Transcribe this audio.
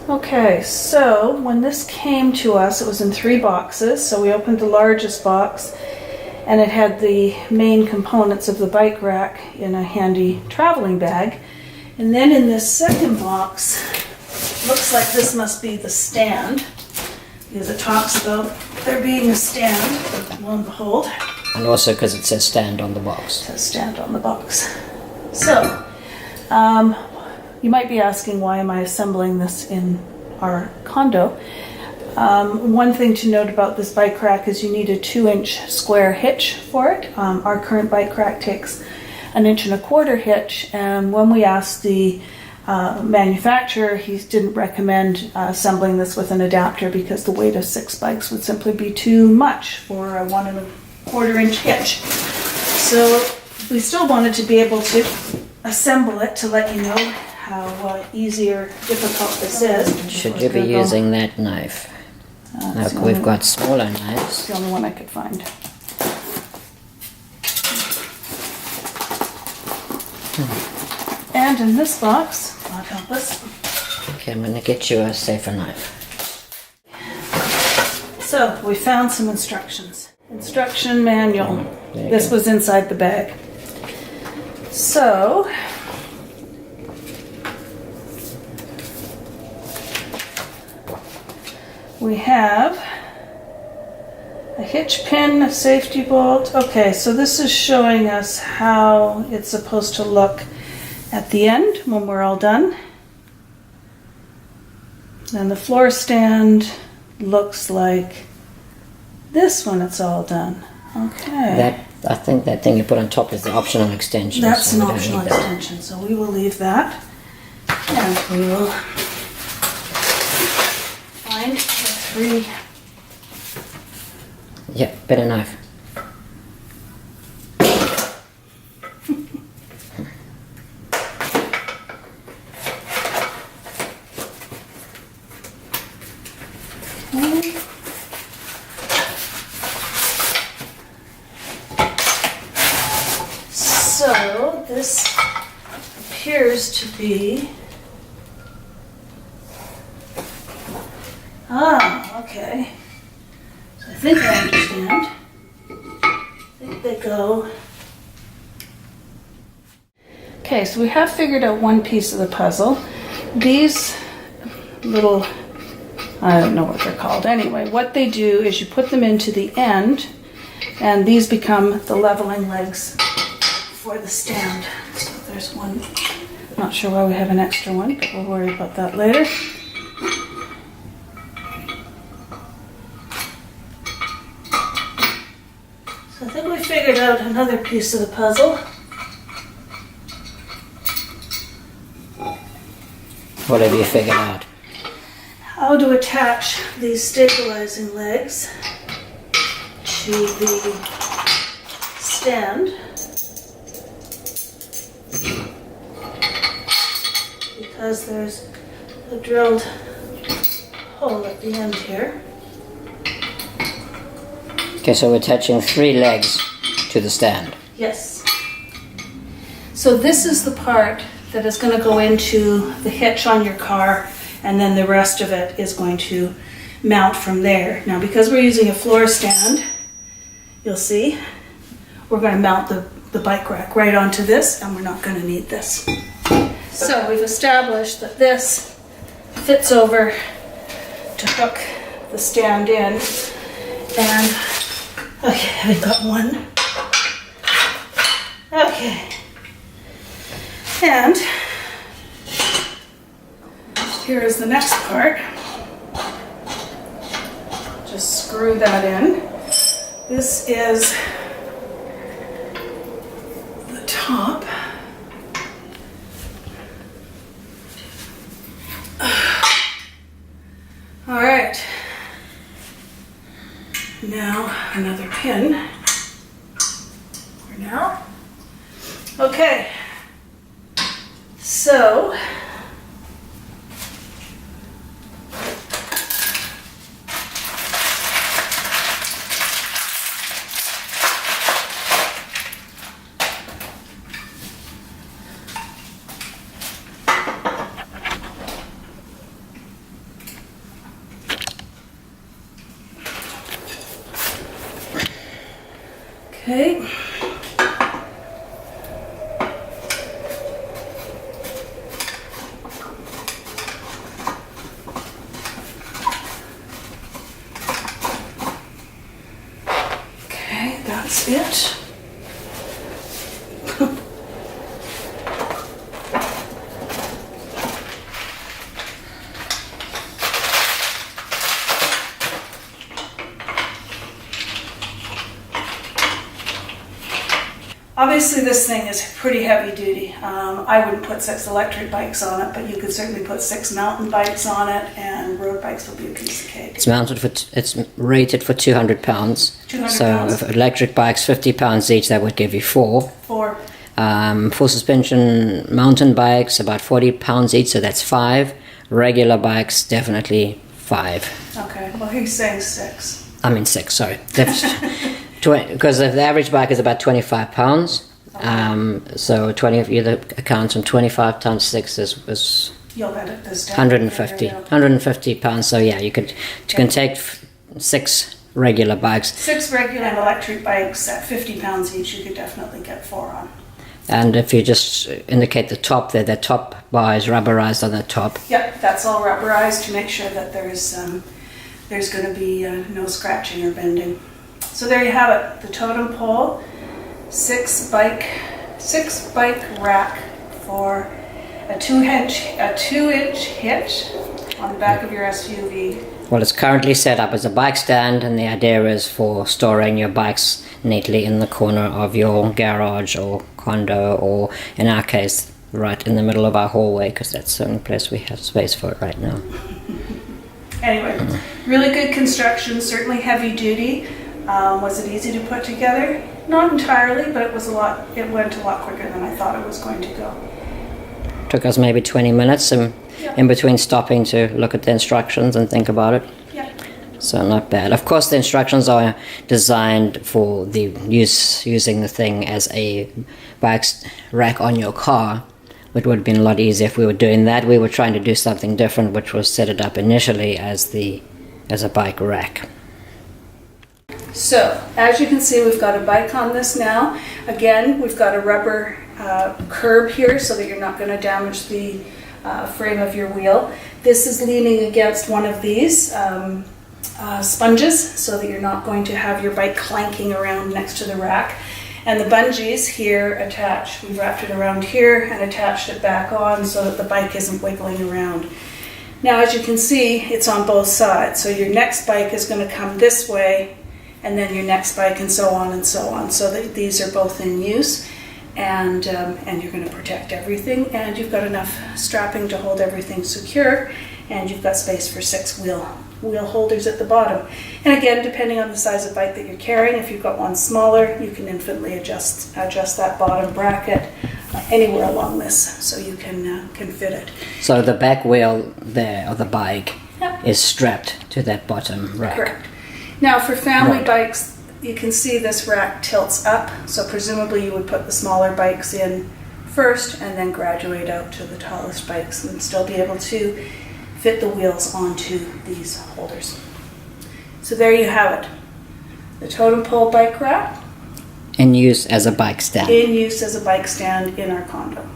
Okay, so when this came to us, it was in 3 boxes. So we opened the largest box, and it had the main components of the bike rack in a handy traveling bag. And then in this second box, looks like this must be the stand, because it talks about there being a stand, but lo and behold. And also because it says stand on the box. It says stand on the box. So, you might be asking, why am I assembling this in our condo? One thing to note about this bike rack is you need a 2-inch square hitch for it. Our current bike rack takes 1.25 inch hitch, and when we asked the manufacturer, he didn't recommend assembling this with an adapter because the weight of 6 bikes would simply be too much for a 1.25 inch hitch. So we still wanted to be able to assemble it to let you know how easy or difficult this is. Should you be using that knife? Look, we've got smaller It's knives. the only one I could find. And in this box, God help us. Okay, I'm going to get you a safer knife. So we found some instructions. Instruction manual. There you This go. was inside the bag. So we have a hitch pin, a safety bolt. Okay, so this is showing us how it's supposed to look at the end when we're all done. And the floor stand looks like this when it's all done. Okay. I think that thing you put on top is the optional extension. That's so an we don't optional need that. extension, so we will leave that. And we will find the 3. Yeah, better knife. So this appears to be, okay. So I think I understand. I think they go. Okay, so we have figured out one piece of the puzzle. These little, I don't know what they're called. Anyway, what they do is you put them into the end, and these become the leveling legs for the stand. So there's one. Not sure why we have an extra one, but we'll worry about that later. So I think we figured out another piece of the puzzle. What have you figured out? How to attach these stabilizing legs to the stand. Because there's a drilled hole at the end here. Okay, so we're attaching 3 legs to the stand. Yes. So this is the part that is going to go into the hitch on your car, and then the rest of it is going to mount from there. Now, because we're using a floor stand, you'll see, we're going to mount the bike rack right onto this, and we're not going to need this. So we've established that this fits over to hook the stand in, and okay, I've got one. Okay, and here is the next part. Just screw that in. This is the top. All right, now another pin for now. Okay, so Okay. Okay, that's it. Obviously this thing is pretty heavy duty. I wouldn't put 6 electric bikes on it, but you could certainly put 6 mountain bikes on it, and road bikes will be a piece of cake. It's it's rated for 200 pounds. 200 so pounds. if electric bikes 50 pounds each, that would give you 4. 4. Full suspension mountain bikes about 40 pounds each, so that's 5. Regular bikes definitely 5. Okay, well he's saying 6. I mean 6, sorry. That's because the average bike is about 25 pounds. So 20 if you account from 25 times 6 is You'll edit this down. 150 pounds. So yeah, you can take 6 regular bikes. 6 regular and electric bikes at 50 pounds each, you could definitely get 4 on. And if you just indicate the top there, the top bar is rubberized on the top. Yep, that's all rubberized to make sure that there's going to be no scratching or bending. So there you have it, the Totem pole, 6 bike rack for a 2-inch hitch on the back of your SUV. Well, it's currently set up as a bike stand, and the idea is for storing your bikes neatly in the corner of your garage or condo, or in our case, right in the middle of our hallway, because that's the only place we have space for it right now. Anyway, really good construction, certainly heavy duty. Was it easy to put together? Not entirely, but it went a lot quicker than I thought it was going to go. Took us maybe 20 minutes in between stopping to look at the instructions and think about it. Yeah. So not bad. Of course, the instructions are designed for the using the thing as a bike rack on your car. It would have been a lot easier if we were doing that. We were trying to do something different, which was set it up initially as a bike rack. So, as you can see, we've got a bike on this now. Again, we've got a rubber curb here so that you're not going to damage the frame of your wheel. This is leaning against one of these sponges so that you're not going to have your bike clanking around next to the rack. And the bungees here attach. We've wrapped it around here and attached it back on so that the bike isn't wiggling around. Now, as you can see, it's on both sides. So your next bike is going to come this way, and then your next bike, and so on and so on. So that these are both in use, and you're going to protect everything, and you've got enough strapping to hold everything secure, and you've got space for 6 wheel holders at the bottom. And again, depending on the size of bike that you're carrying, if you've got one smaller, you can infinitely adjust that bottom bracket anywhere along this, so you can fit it. So the back wheel there of the bike Yep. is strapped to that bottom rack. Correct. Now for family Right. bikes, you can see this rack tilts up, so presumably you would put the smaller bikes in first and then graduate out to the tallest bikes and still be able to fit the wheels onto these holders. So there you have it. The Totem pole bike rack In use as a bike stand. in use as a bike stand in our condo.